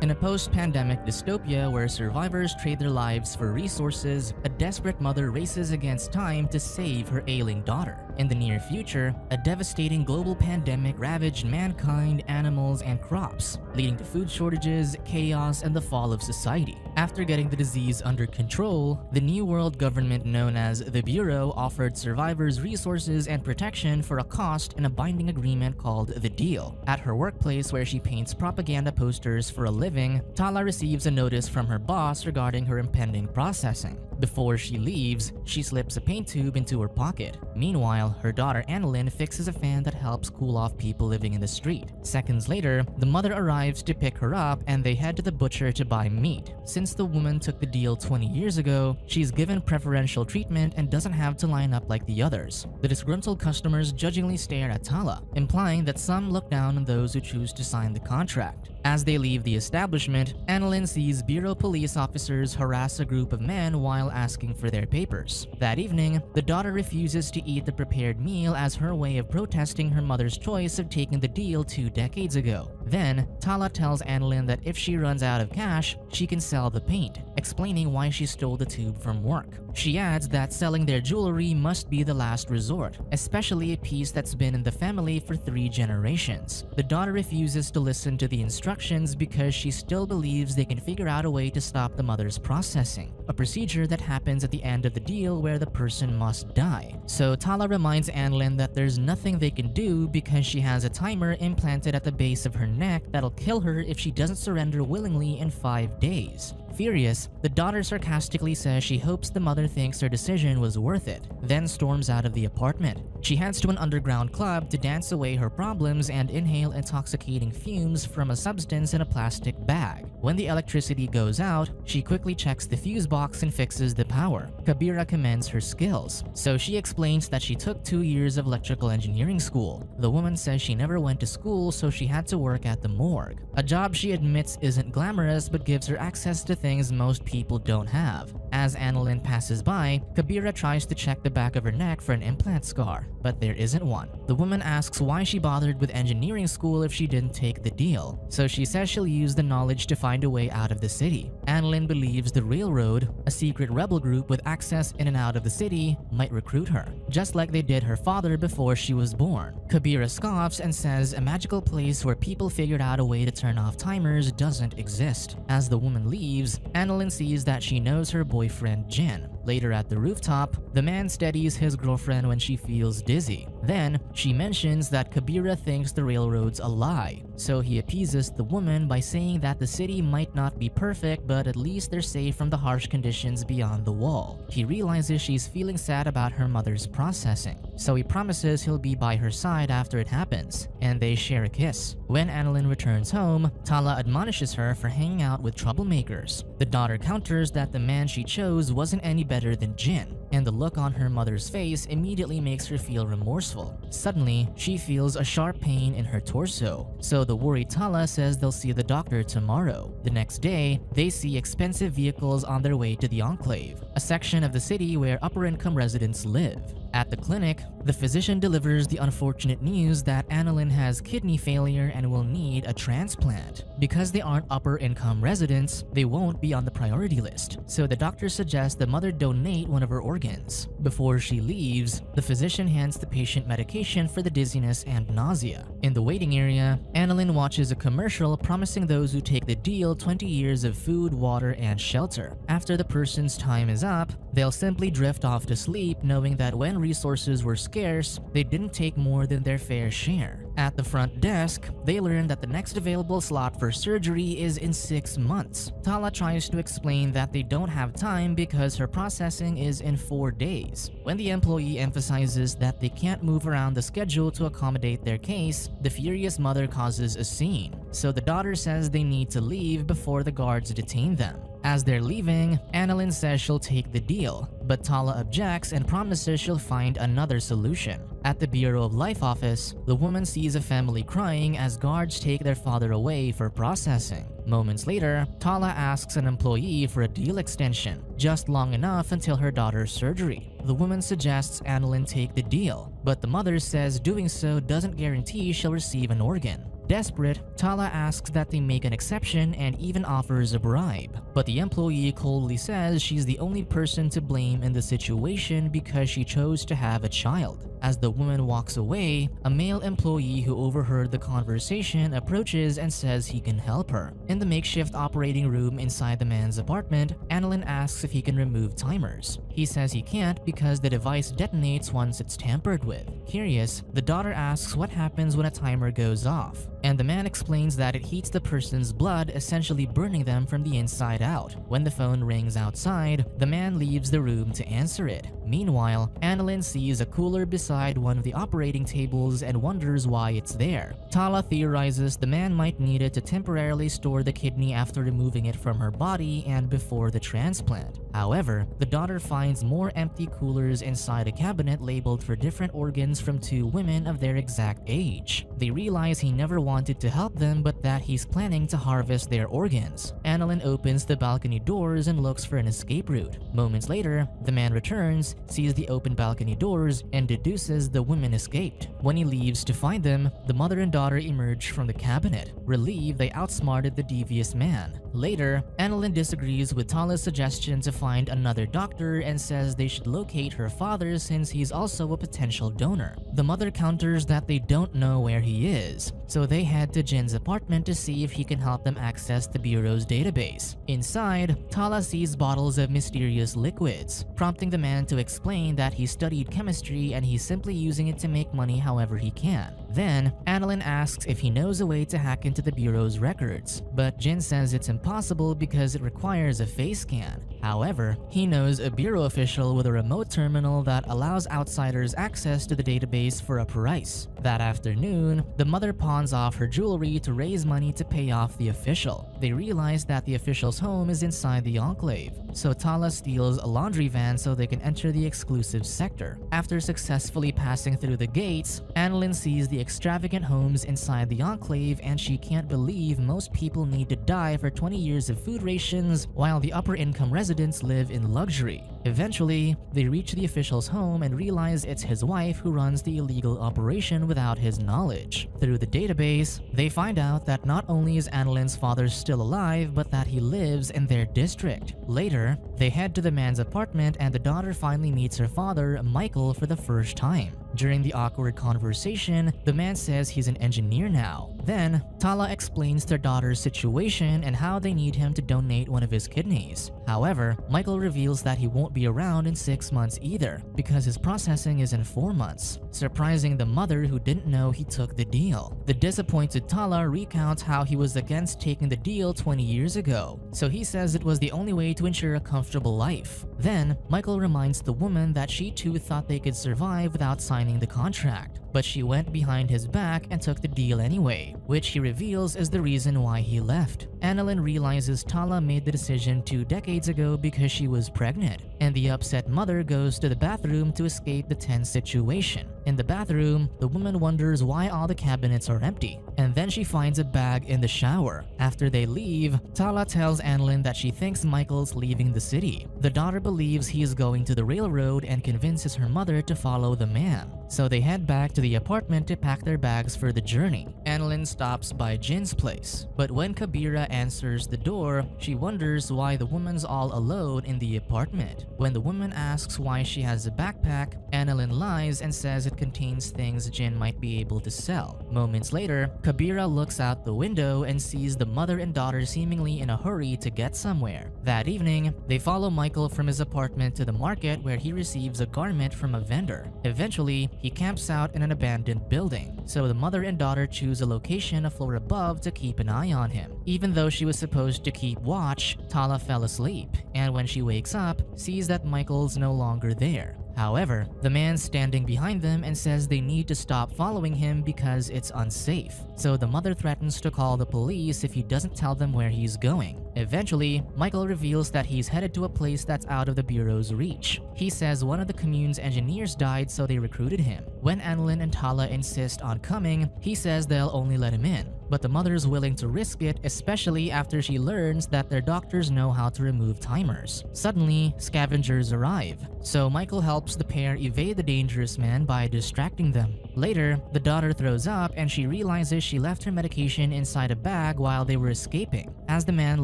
In a post-pandemic dystopia where survivors trade their lives for resources, a desperate mother races against time to save her ailing daughter. In the near future, a devastating global pandemic ravaged mankind, animals, and crops, leading to food shortages, chaos, and the fall of society. After getting the disease under control, the New World government known as the Bureau offered survivors resources and protection for a cost in a binding agreement called TheDeal. At her workplace where she paints propaganda posters for a living, Tala receives a notice from her boss regarding her impending processing. Before she leaves, she slips a paint tube into her pocket. Meanwhile, her daughter Annalyn fixes a fan that helps cool off people living in the street. Seconds later, the mother arrives to pick her up and they head to the butcher to buy meat. Since the woman took the deal 20 years ago, she's given preferential treatment and doesn't have to line up like the others. The disgruntled customers judgingly stare at Tala, implying that some look down on those who choose to sign the contract. As they leave the establishment, Annalyn sees Bureau police officers harass a group of men while asking for their papers. That evening, the daughter refuses to eat the prepared meal as her way of protesting her mother's choice of taking the deal 2 decades ago. Then, Tala tells Annalyn that if she runs out of cash, she can sell the paint, explaining why she stole the tube from work. She adds that selling their jewelry must be the last resort, especially a piece that's been in the family for 3 generations. The daughter refuses to listen to the instructions because she still believes they can figure out a way to stop the mother's processing, a procedure that happens at the end of the deal where the person must die. So Tala reminds Annalyn that there's nothing they can do because she has a timer implanted at the base of her neck that'll kill her if she doesn't surrender willingly in 5 days. Furious, the daughter sarcastically says she hopes the mother thinks her decision was worth it, then storms out of the apartment. She heads to an underground club to dance away her problems and inhale intoxicating fumes from a substance in a plastic bag. When the electricity goes out, she quickly checks the fuse box and fixes the power. Kabira commends her skills, so she explains that she took 2 years of electrical engineering school. The woman says she never went to school, so she had to work at the morgue, a job she admits isn't glamorous but gives her access to things most people don't have. As Annalyn passes by, Kabira tries to check the back of her neck for an implant scar, but there isn't one. The woman asks why she bothered with engineering school if she didn't take the deal, so she says she'll use the knowledge to find a way out of the city. Annalyn believes the Railroad, a secret rebel group with access in and out of the city, might recruit her, just like they did her father before she was born. Kabira scoffs and says a magical place where people figured out a way to turn off timers doesn't exist. As the woman leaves, Annalyn sees that she knows her boyfriend Jen. Later at the rooftop, the man steadies his girlfriend when she feels dizzy. Then, she mentions that Kabira thinks the railroad's a lie, so he appeases the woman by saying that the city might not be perfect, but at least they're safe from the harsh conditions beyond the wall. He realizes she's feeling sad about her mother's processing, so he promises he'll be by her side after it happens, and they share a kiss. When Annalyn returns home, Tala admonishes her for hanging out with troublemakers. The daughter counters that the man she chose wasn't any better than Jin, and the look on her mother's face immediately makes her feel remorseful. Suddenly, she feels a sharp pain in her torso, so the worried Tala says they'll see the doctor tomorrow. The next day, they see expensive vehicles on their way to the Enclave, a section of the city where upper-income residents live. At the clinic, the physician delivers the unfortunate news that Annalyn has kidney failure and will need a transplant. Because they aren't upper-income residents, they won't be on the priority list, so the doctor suggests the mother donate one of her organs. Before she leaves, the physician hands the patient medication for the dizziness and nausea. In the waiting area, Annalyn watches a commercial promising those who take the deal 20 years of food, water, and shelter. After the person's time is up, they'll simply drift off to sleep knowing that when resources were scarce, they didn't take more than their fair share. At the front desk, they learn that the next available slot for surgery is in 6 months. Tala tries to explain that they don't have time because her processing is in 4 days. When the employee emphasizes that they can't move around the schedule to accommodate their case, the furious mother causes a scene, so the daughter says they need to leave before the guards detain them. As they're leaving, Annalyn says she'll take the deal, but Tala objects and promises she'll find another solution. At the Bureau of Life office, the woman sees a family crying as guards take their father away for processing. Moments later, Tala asks an employee for a deal extension, just long enough until her daughter's surgery. The woman suggests Annalyn take the deal, but the mother says doing so doesn't guarantee she'll receive an organ. Desperate, Tala asks that they make an exception and even offers a bribe. But the employee coldly says she's the only person to blame in the situation because she chose to have a child. As the woman walks away, a male employee who overheard the conversation approaches and says he can help her. In the makeshift operating room inside the man's apartment, Annalyn asks if he can remove timers. He says he can't because the device detonates once it's tampered with. Curious, the daughter asks what happens when a timer goes off, and the man explains that it heats the person's blood, essentially burning them from the inside out. When the phone rings outside, the man leaves the room to answer it. Meanwhile, Annalyn sees a cooler beside one of the operating tables and wonders why it's there. Tala theorizes the man might need it to temporarily store the kidney after removing it from her body and before the transplant. However, the daughter finds more empty coolers inside a cabinet labeled for different organs from two women of their exact age. They realize he never wanted to help them, but that he's planning to harvest their organs. Annalyn opens the balcony doors and looks for an escape route. Moments later, the man returns, sees the open balcony doors, and deduces the women escaped. When he leaves to find them, the mother and daughter emerge from the cabinet. Relieved, they outsmarted the devious man. Later, Annalyn disagrees with Tala's suggestion to find another doctor and says they should locate her father since he's also a potential donor. The mother counters that they don't know where he is, so they head to Jin's apartment to see if he can help them access the Bureau's database. Inside, Tala sees bottles of mysterious liquids, prompting the man to explain that he studied chemistry and he's simply using it to make money however he can. Then, Annalyn asks if he knows a way to hack into the Bureau's records, but Jin says it's impossible because it requires a face scan. However, he knows a Bureau official with a remote terminal that allows outsiders access to the database for a price. That afternoon, the mother pawns off her jewelry to raise money to pay off the official. They realize that the official's home is inside the enclave, so Tala steals a laundry van so they can enter the exclusive sector. After successfully passing through the gates, Annalyn sees the extravagant homes inside the enclave and she can't believe most people need to die for 20 years of food rations while the upper income residents live in luxury. Eventually, they reach the official's home and realize it's his wife who runs the illegal operation without his knowledge. Through the database, they find out that not only is Annalyn's father still alive, but that he lives in their district. Later, they head to the man's apartment and the daughter finally meets her father, Michael, for the first time. During the awkward conversation, the man says he's an engineer now. Then, Tala explains their daughter's situation and how they need him to donate one of his kidneys. However, Michael reveals that he won't be around in 6 months either, because his processing is in 4 months, surprising the mother who didn't know he took the deal. The disappointed Tala recounts how he was against taking the deal 20 years ago, so he says it was the only way to ensure a comfortable life. Then, Michael reminds the woman that she too thought they could survive without signing the contract, but she went behind his back and took the deal anyway, which he reveals is the reason why he left. Annalyn realizes Tala made the decision 2 decades ago because she was pregnant, and the upset mother goes to the bathroom to escape the tense situation. In the bathroom, the woman wonders why all the cabinets are empty, and then she finds a bag in the shower. After they leave, Tala tells Annalyn that she thinks Michael's leaving the city. The daughter believes he is going to the railroad and convinces her mother to follow the man, so they head back to the apartment to pack their bags for the journey. Annalyn stops by Jin's place, but when Kabira answers the door, she wonders why the woman's all alone in the apartment. When the woman asks why she has a backpack, Annalyn lies and says it contains things Jin might be able to sell. Moments later, Kabira looks out the window and sees the mother and daughter seemingly in a hurry to get somewhere. That evening, they follow Michael from his apartment to the market where he receives a garment from a vendor. Eventually, he camps out in an abandoned building, so the mother and daughter choose a location a floor above to keep an eye on him. Even though she was supposed to keep watch, Tala fell asleep, and when she wakes up, sees that Michael's no longer there. However, the man's standing behind them and says they need to stop following him because it's unsafe. So the mother threatens to call the police if he doesn't tell them where he's going. Eventually, Michael reveals that he's headed to a place that's out of the Bureau's reach. He says one of the commune's engineers died, so they recruited him. When Annalyn and Tala insist on coming, he says they'll only let him in, but the mother's willing to risk it, especially after she learns that their doctors know how to remove timers. Suddenly, scavengers arrive. So Michael helps the pair evade the dangerous man by distracting them. Later, the daughter throws up and she realizes she left her medication inside a bag while they were escaping. As the man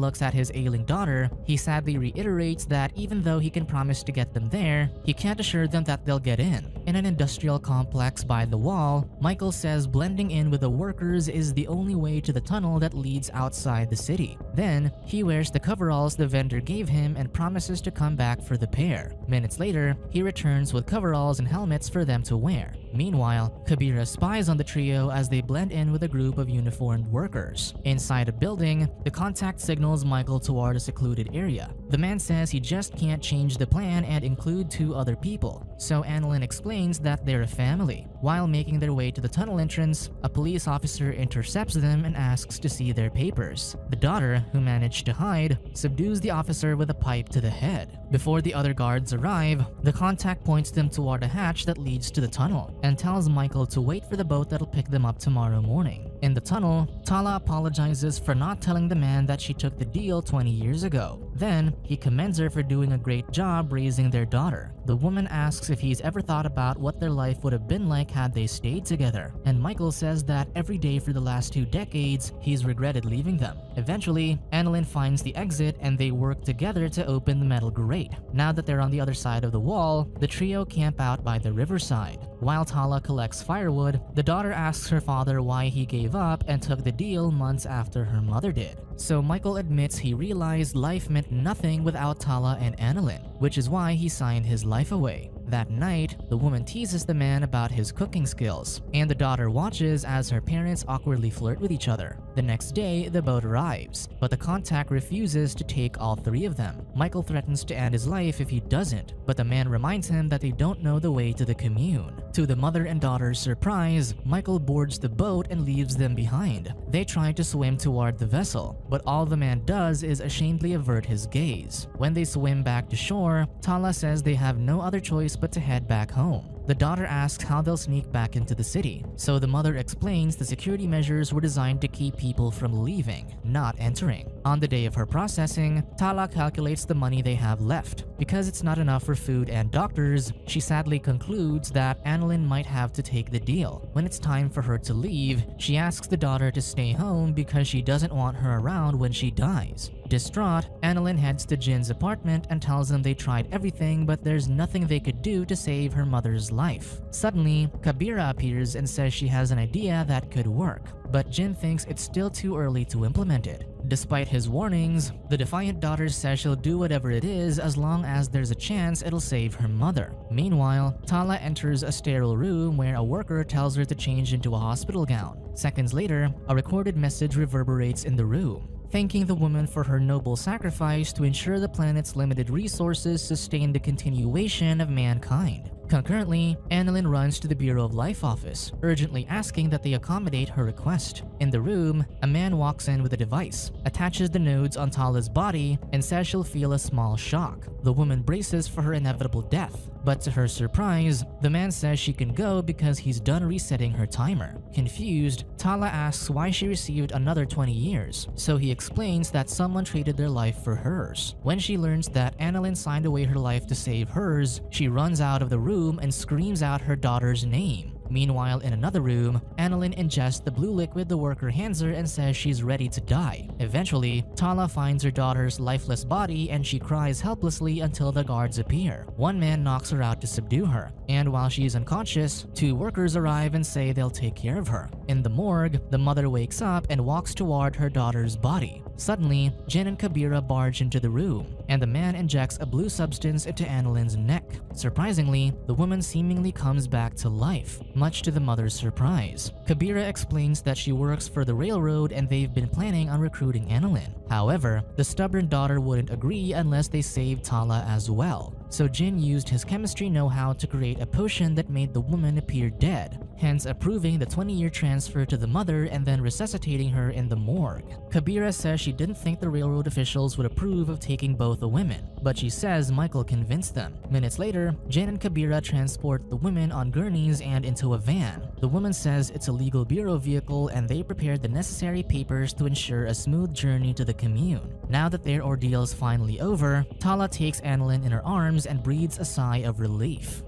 looks at his ailing daughter, he sadly reiterates that even though he can promise to get them there, he can't assure them that they'll get in. In an industrial complex by the wall, Michael says blending in with the workers is the only way to the tunnel that leads outside the city. Then, he wears the coveralls the vendor gave him and promises to come back for the pair. Minutes later, he returns with coveralls and helmets for them to wear. Meanwhile, Kabira spies on the trio as they blend in with a group of uniformed workers. Inside a building, the contact signals Michael toward a secluded area. The man says he just can't change the plan and include 2 other people, so Annalyn explains that they're a family. While making their way to the tunnel entrance, a police officer intercepts them and asks to see their papers. The daughter, who managed to hide, subdues the officer with a pipe to the head. Before the other guards arrive, the contact points them toward a hatch that leads to the tunnel and tells Michael to wait for the boat that'll pick them up tomorrow morning. In the tunnel, Tala apologizes for not telling the man that she took the deal 20 years ago. Then, he commends her for doing a great job raising their daughter. The woman asks if he's ever thought about what their life would have been like had they stayed together, and Michael says that every day for the last 2 decades, he's regretted leaving them. Eventually, Annalyn finds the exit and they work together to open the metal grate. Now that they're on the other side of the wall, the trio camp out by the riverside. While Tala collects firewood, the daughter asks her father why he gave up and took the deal months after her mother did. So Michael admits he realized life meant nothing without Tala and Annalyn, which is why he signed his life away. That night, the woman teases the man about his cooking skills, and the daughter watches as her parents awkwardly flirt with each other. The next day, the boat arrives, but the contact refuses to take all 3 of them. Michael threatens to end his life if he doesn't, but the man reminds him that they don't know the way to the commune. To the mother and daughter's surprise, Michael boards the boat and leaves them behind. They try to swim toward the vessel, but all the man does is ashamedly avert his gaze. When they swim back to shore, Tala says they have no other choice but to head back home. The daughter asks how they'll sneak back into the city, so the mother explains the security measures were designed to keep people from leaving, not entering. On the day of her processing, Tala calculates the money they have left. Because it's not enough for food and doctors, she sadly concludes that Annalyn might have to take the deal. When it's time for her to leave, she asks the daughter to stay home because she doesn't want her around when she dies. Distraught, Annalyn heads to Jin's apartment and tells him they tried everything but there's nothing they could do to save her mother's life. Suddenly, Kabira appears and says she has an idea that could work, but Jin thinks it's still too early to implement it. Despite his warnings, the defiant daughter says she'll do whatever it is as long as there's a chance it'll save her mother. Meanwhile, Tala enters a sterile room where a worker tells her to change into a hospital gown. Seconds later, a recorded message reverberates in the room, thanking the woman for her noble sacrifice to ensure the planet's limited resources sustain the continuation of mankind. Concurrently, Annalyn runs to the Bureau of Life office, urgently asking that they accommodate her request. In the room, a man walks in with a device, attaches the nodes on Tala's body, and says she'll feel a small shock. The woman braces for her inevitable death, but to her surprise, the man says she can go because he's done resetting her timer. Confused, Tala asks why she received another 20 years, so he explains that someone traded their life for hers. When she learns that Annalyn signed away her life to save hers, she runs out of the room and screams out her daughter's name. Meanwhile, in another room, Annalyn ingests the blue liquid the worker hands her and says she's ready to die. Eventually, Tala finds her daughter's lifeless body and she cries helplessly until the guards appear. One man knocks her out to subdue her, and while she is unconscious, 2 workers arrive and say they'll take care of her. In the morgue, the mother wakes up and walks toward her daughter's body. Suddenly, Jin and Kabira barge into the room, and the man injects a blue substance into Annalyn's neck. Surprisingly, the woman seemingly comes back to life, much to the mother's surprise. Kabira explains that she works for the railroad and they've been planning on recruiting Annalyn. However, the stubborn daughter wouldn't agree unless they saved Tala as well. So Jin used his chemistry know-how to create a potion that made the woman appear dead. hence approving the 20-year transfer to the mother and then resuscitating her in the morgue. Kabira says she didn't think the railroad officials would approve of taking both the women, but she says Michael convinced them. Minutes later, Jen and Kabira transport the women on gurneys and into a van. The woman says it's a legal bureau vehicle and they prepared the necessary papers to ensure a smooth journey to the commune. Now that their ordeal's finally over, Tala takes Annalyn in her arms and breathes a sigh of relief.